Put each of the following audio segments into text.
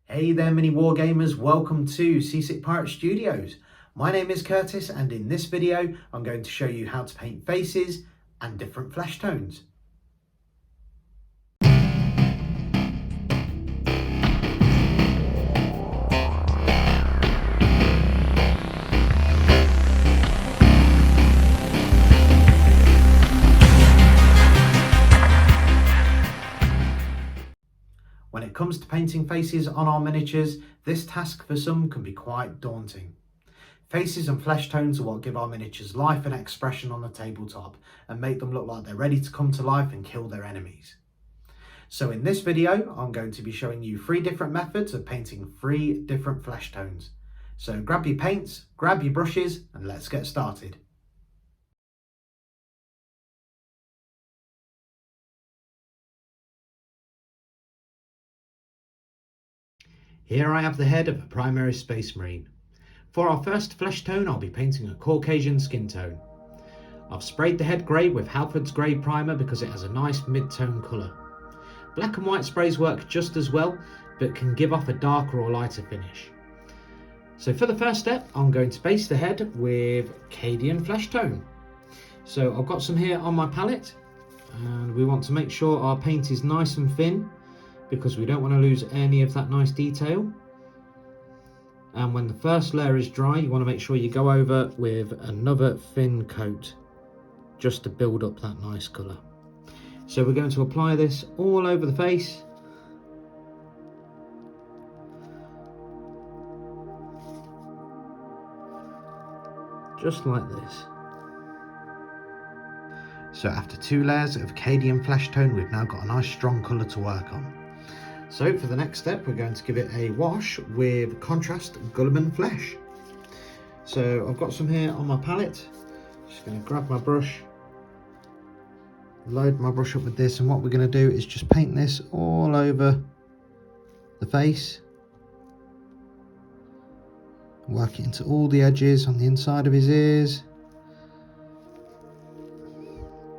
Hey there mini wargamers, welcome to Seasick Pirate Studios. My name is Kurtis and in this video I'm going to show you how to paint faces and different flesh tones. When it comes to painting faces on our miniatures, this task for some can be quite daunting. Faces and flesh tones are what give our miniatures life and expression on the tabletop and make them look like they're ready to come to life and kill their enemies. So in this video, I'm going to be showing you 3 different methods of painting 3 different flesh tones. So grab your paints, grab your brushes, and let's get started. Here I have the head of a primary space marine. For our first flesh tone, I'll be painting a Caucasian skin tone. I've sprayed the head grey with Halford's Grey Primer because it has a nice mid-tone colour. Black and white sprays work just as well, but can give off a darker or lighter finish. So for the first step, I'm going to base the head with Cadian flesh tone. So I've got some here on my palette, and we want to make sure our paint is nice and thin because we don't want to lose any of that nice detail. And when the first layer is dry, you want to make sure you go over with another thin coat just to build up that nice colour. So we're going to apply this all over the face. Just like this. So after 2 layers of Cadian flesh tone, we've now got a nice strong colour to work on. So for the next step, we're going to give it a wash with Contrast Gulliman Flesh. So I've got some here on my palette. Just going to grab my brush, load my brush up with this, and what we're going to do is just paint this all over the face. Work it into all the edges on the inside of his ears,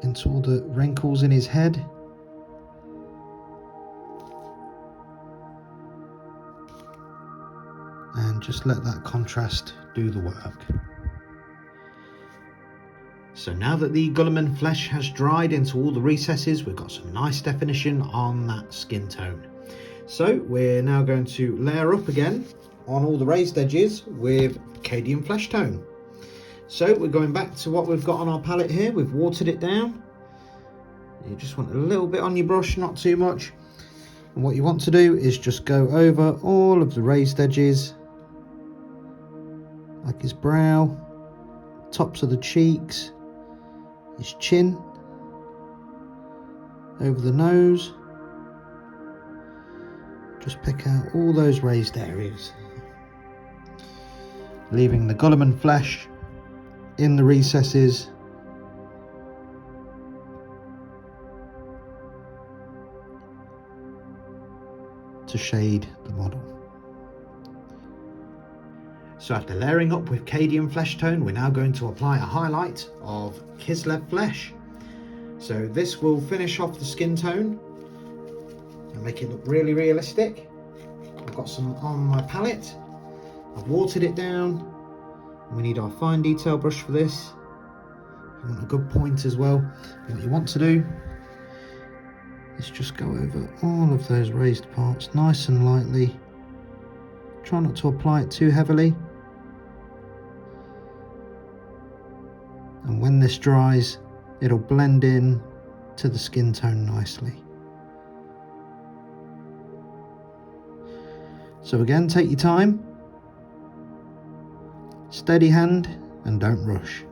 into all the wrinkles in his head. And just let that contrast do the work. So now that the Gulliman flesh has dried into all the recesses, we've got some nice definition on that skin tone. So we're now going to layer up again on all the raised edges with Cadian flesh tone. So we're going back to what we've got on our palette here. We've watered it down. You just want a little bit on your brush, not too much. And what you want to do is just go over all of the raised edges, like his brow, tops of the cheeks, his chin, over the nose. Just pick out all those raised areas, leaving the Gulliman flesh in the recesses. To shade the model. So after layering up with Cadian flesh tone, we're now going to apply a highlight of Kislev flesh. So this will finish off the skin tone and make it look really realistic. I've got some on my palette. I've watered it down. We need our fine detail brush for this. You want a good point as well. And what you want to do is just go over all of those raised parts nice and lightly. Try not to apply it too heavily. And when this dries, it'll blend in to the skin tone nicely. So again, take your time, steady hand, and don't rush.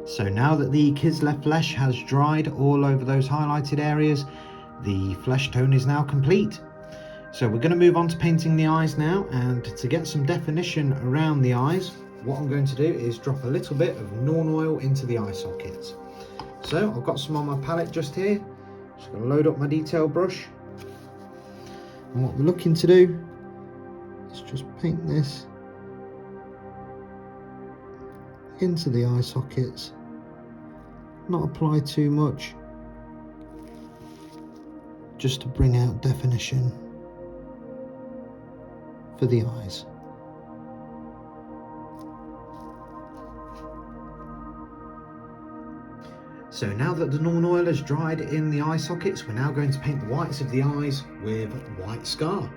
So now that the Kislev flesh has dried all over those highlighted areas, the flesh tone is now complete. So we're going to move on to painting the eyes now, and to get some definition around the eyes, what I'm going to do is drop a little bit of Norn oil into the eye sockets. So I've got some on my palette just here. Just going to load up my detail brush. And what we're looking to do is just paint this into the eye sockets. Not apply too much. just to bring out definition for the eyes. So now that the Norn oil has dried in the eye sockets, we're now going to paint the whites of the eyes with white scar.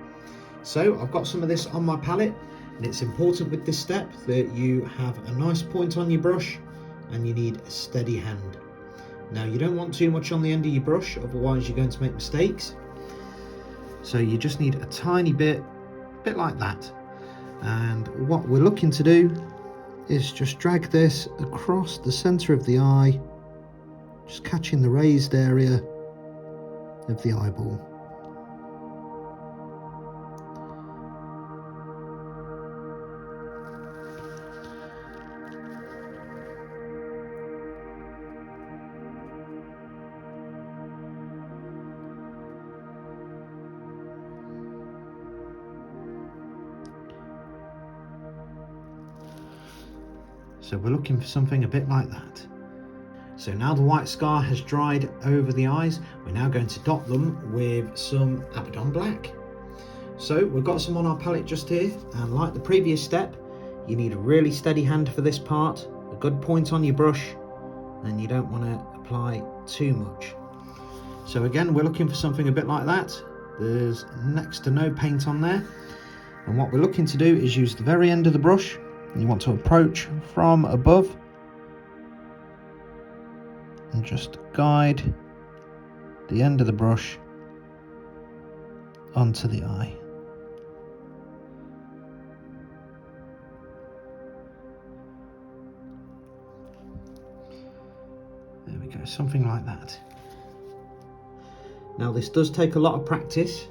So I've got some of this on my palette, and it's important with this step that you have a nice point on your brush and you need a steady hand. Now you don't want too much on the end of your brush, otherwise you're going to make mistakes. So you just need a tiny bit like that. And what we're looking to do is just drag this across the center of the eye, just catching the raised area of the eyeball. So we're looking for something a bit like that. So now the white scar has dried over the eyes, we're now going to dot them with some Abaddon Black. So we've got some on our palette just here, and like the previous step, you need a really steady hand for this part, a good point on your brush, and you don't want to apply too much. So again, we're looking for something a bit like that. There's next to no paint on there, and what we're looking to do is use the very end of the brush. You want to approach from above and just guide the end of the brush onto the eye. There we go, something like that. Now this does take a lot of practice.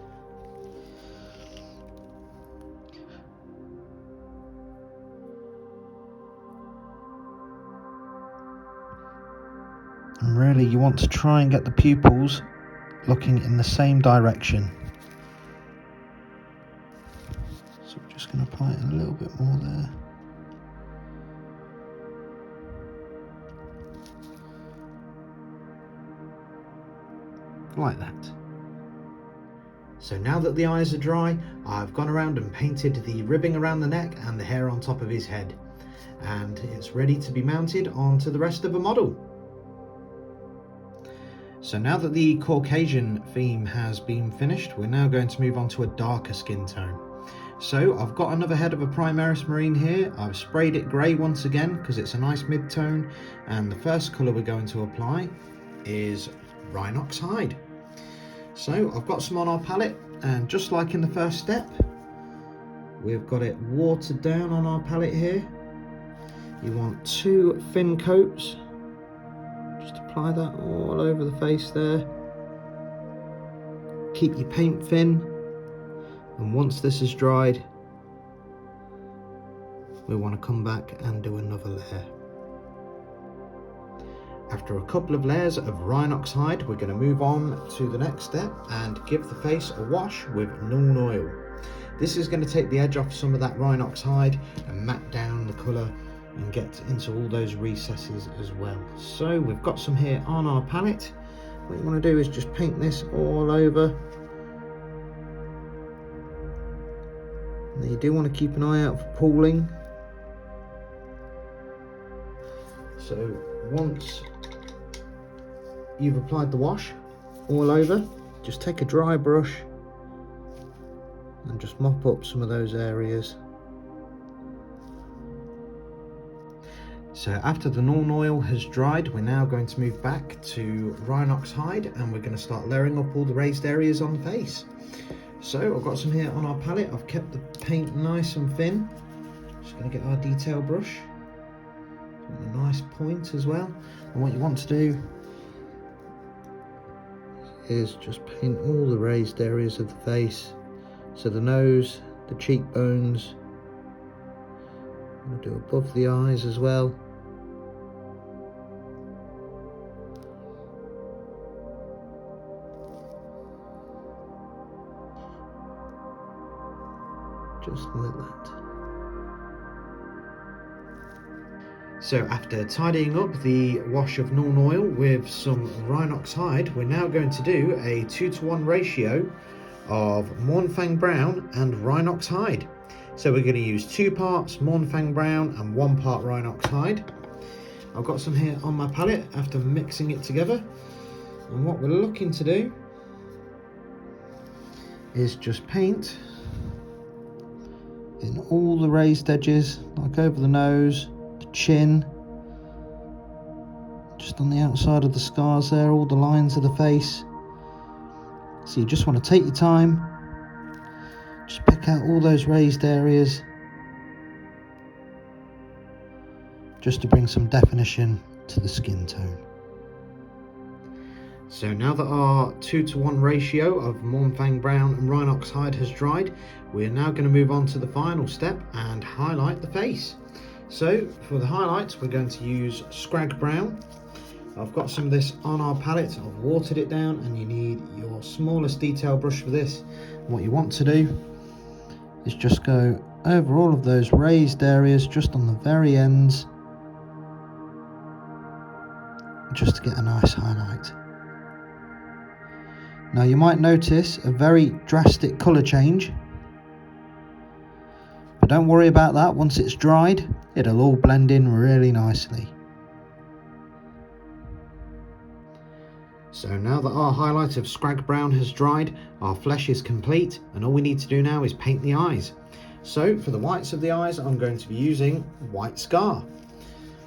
And really you want to try and get the pupils looking in the same direction. So we're just going to apply it a little bit more there. Like that. So now that the eyes are dry, I've gone around and painted the ribbing around the neck and the hair on top of his head. And it's ready to be mounted onto the rest of the model. So now that the Caucasian theme has been finished, we're now going to move on to a darker skin tone. So I've got another head of a Primaris Marine here. I've sprayed it grey once again because it's a nice mid-tone, and the first colour we're going to apply is Rhinox Hide. So I've got some on our palette, and just like in the first step, we've got it watered down on our palette here. You want 2 thin coats. Just apply that all over the face there. Keep your paint thin, and once this is dried, we want to come back and do another layer. After a couple of layers of Rhinox Hide, we're going to move on to the next step and give the face a wash with Norn oil. This is going to take the edge off some of that Rhinox Hide and matte down the colour and get into all those recesses as well. So we've got some here on our palette. What you want to do is just paint this all over. Now you do want to keep an eye out for pooling. So once you've applied the wash all over, just take a dry brush and just mop up some of those areas. So after the Norn oil has dried, we're now going to move back to Rhinox Hide, and we're going to start layering up all the raised areas on the face. So I've got some here on our palette. I've kept the paint nice and thin. Just going to get our detail brush. A nice point as well. And what you want to do is just paint all the raised areas of the face. So the nose, the cheekbones. I'm going to do above the eyes as well. Just like that. So after tidying up the wash of Norn oil with some Rhinox hide, we're now going to do a 2-to-1 ratio of Mournfang brown and Rhinox hide. So we're going to use 2 parts Mournfang brown and 1 part Rhinox hide. I've got some here on my palette after mixing it together, and what we're looking to do is just paint in all the raised edges, like over the nose, the chin, just on the outside of the scars there, all the lines of the face. So you just want to take your time, just pick out all those raised areas, just to bring some definition to the skin tone. So now that our 2-to-1 ratio of Mournfang brown and Rhinox hide has dried, we're now going to move on to the final step and highlight the face. So for the highlights, we're going to use Scrag brown. I've got some of this on our palette, I've watered it down, and you need your smallest detail brush for this. And what you want to do is just go over all of those raised areas, just on the very ends, just to get a nice highlight. Now you might notice a very drastic colour change, but don't worry about that. Once it's dried, it'll all blend in really nicely. So now that our highlight of Scrag brown has dried, our flesh is complete, and all we need to do now is paint the eyes. So for the whites of the eyes, I'm going to be using White Scar.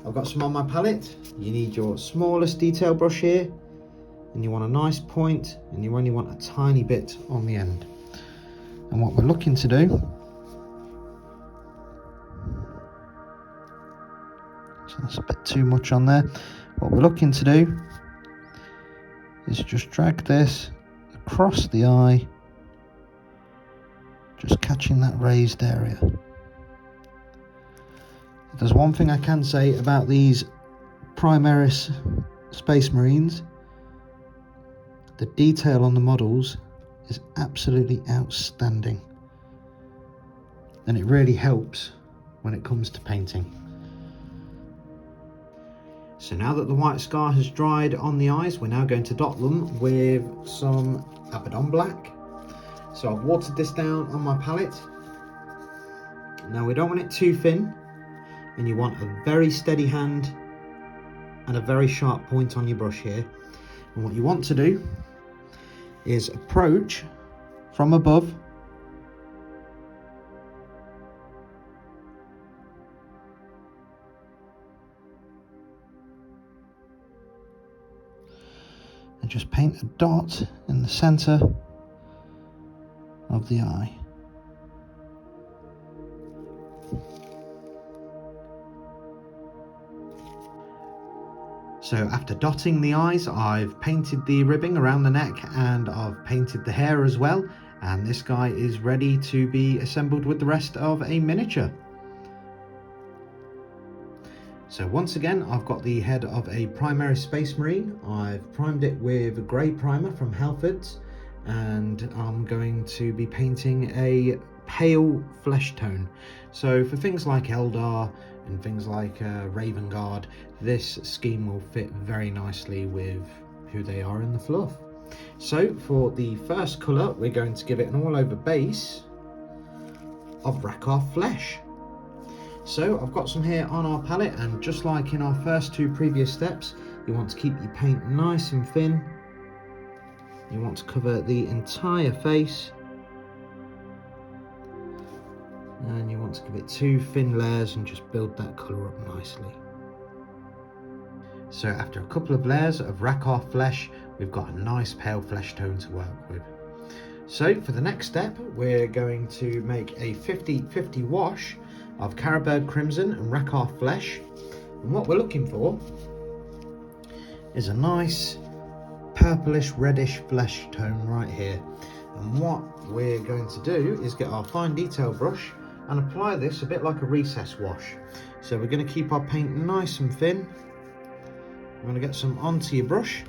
I've got some on my palette. You need your smallest detail brush here, and you want a nice point, and you only want a tiny bit on the end. And what we're looking to do, so that's a bit too much on there, what we're looking to do is just drag this across the eye, just catching that raised area. There's one thing I can say about these Primaris Space Marines: the detail on the models is absolutely outstanding, and it really helps when it comes to painting. So now that the White Scar has dried on the eyes, we're now going to dot them with some Abaddon Black. So I've watered this down on my palette. Now we don't want it too thin, and you want a very steady hand and a very sharp point on your brush here. And what you want to do is approach from above, and just paint a dot in the center of the eye. So after dotting the eyes, I've painted the ribbing around the neck, and I've painted the hair as well, and this guy is ready to be assembled with the rest of a miniature. So once again, I've got the head of a Primaris Space Marine. I've primed it with a grey primer from Halfords, and I'm going to be painting a pale flesh tone. So for things like Eldar and things like Raven Guard, this scheme will fit very nicely with who they are in the fluff. So for the first colour, we're going to give it an all over base of Rakarth Flesh. So I've got some here on our palette, and just like in our first 2 previous steps, you want to keep your paint nice and thin. You want to cover the entire face, and you want to give it 2 thin layers and just build that colour up nicely. So after a couple of layers of Rakarth Flesh, we've got a nice pale flesh tone to work with. So for the next step, we're going to make a 50-50 wash of Carroburg Crimson and Rakarth Flesh, and what we're looking for is a nice purplish reddish flesh tone right here. And what we're going to do is get our fine detail brush and apply this a bit like a recess wash. So we're going to keep our paint nice and thin. I'm going to get some onto your brush,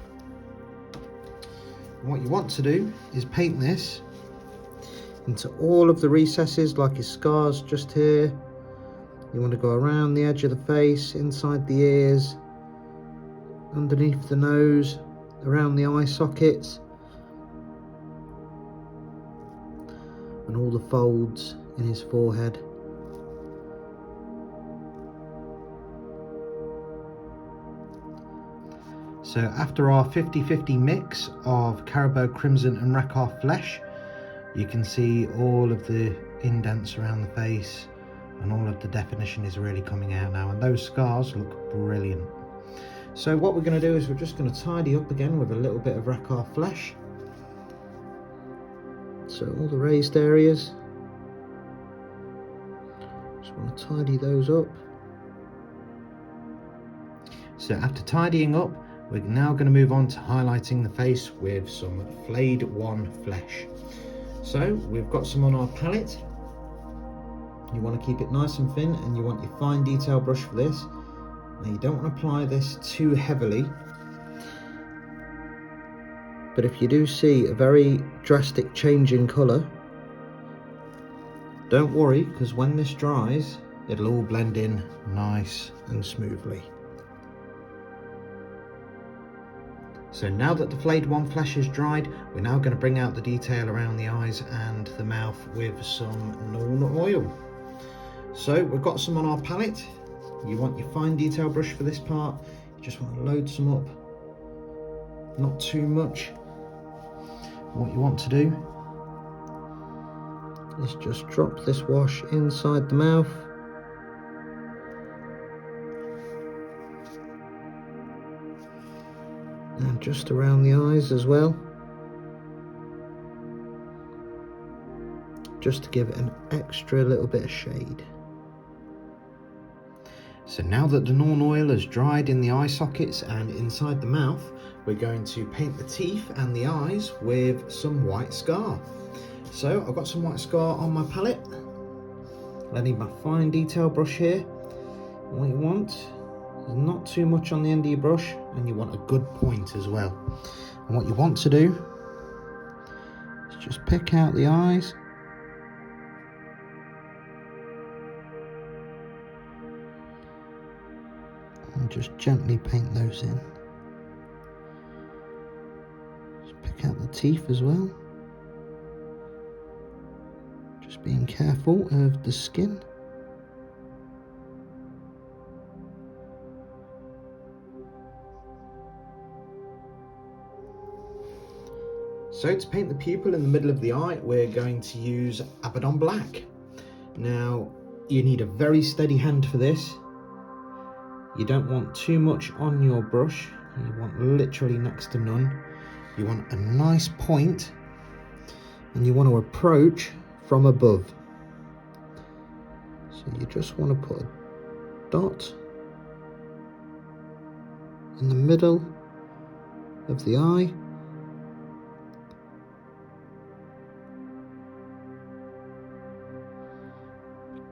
and what you want to do is paint this into all of the recesses, like your scars just here, You want to go around the edge of the face, inside the ears, underneath the nose, around the eye sockets, and all the folds in his forehead. So after our 50-50 mix of Caribou Crimson and Rakarth flesh, you can see all of the indents around the face and all of the definition is really coming out now, and those scars look brilliant. So what we're going to do is we're just going to tidy up again with a little bit of Rakarth flesh. So all the raised areas, just want to tidy those up. So after tidying up, we're now going to move on to highlighting the face with some flayed one flesh. So we've got some on our palette. You want to keep it nice and thin, and you want your fine detail brush for this. Now you don't want to apply this too heavily, but if you do see a very drastic change in colour, don't worry, because when this dries it'll all blend in nice and smoothly. So now that the flayed one flesh is dried, we're now going to bring out the detail around the eyes and the mouth with some Nuln oil. So we've got some on our palette. You want your fine detail brush for this part. You just want to load some up, not too much. What you want to do is just drop this wash inside the mouth. And just around the eyes as well, just to give it an extra little bit of shade. So now that the Nuln oil has dried in the eye sockets and inside the mouth, we're going to paint the teeth and the eyes with some white scar. So I've got some white scar on my palette. I need my fine detail brush here. And what you want is not too much on the end of your brush, and you want a good point as well. And what you want to do is just pick out the eyes, and just gently paint those in. Just pick out the teeth as well, just being careful of the skin. So to paint the pupil in the middle of the eye, we're going to use Abaddon Black. Now, you need a very steady hand for this. You don't want too much on your brush. You want literally next to none. You want a nice point, and you want to approach from above. So you just want to put a dot in the middle of the eye.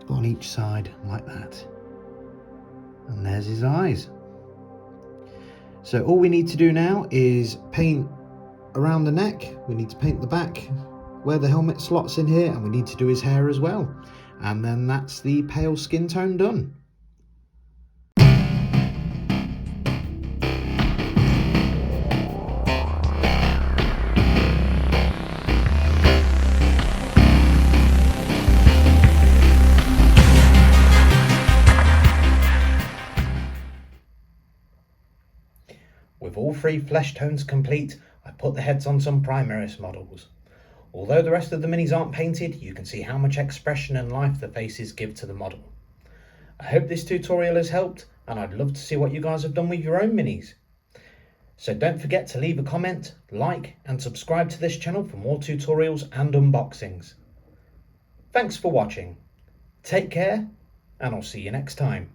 On each side like that, and there's his eyes. So all we need to do now is paint around the neck, we need to paint the back where the helmet slots in here, and we need to do his hair as well, and then that's the pale skin tone done. With all three flesh tones complete, I put the heads on some Primaris models. Although the rest of the minis aren't painted, you can see how much expression and life the faces give to the model. I hope this tutorial has helped, and I'd love to see what you guys have done with your own minis. So don't forget to leave a comment, like and subscribe to this channel for more tutorials and unboxings. Thanks for watching. Take care, and I'll see you next time.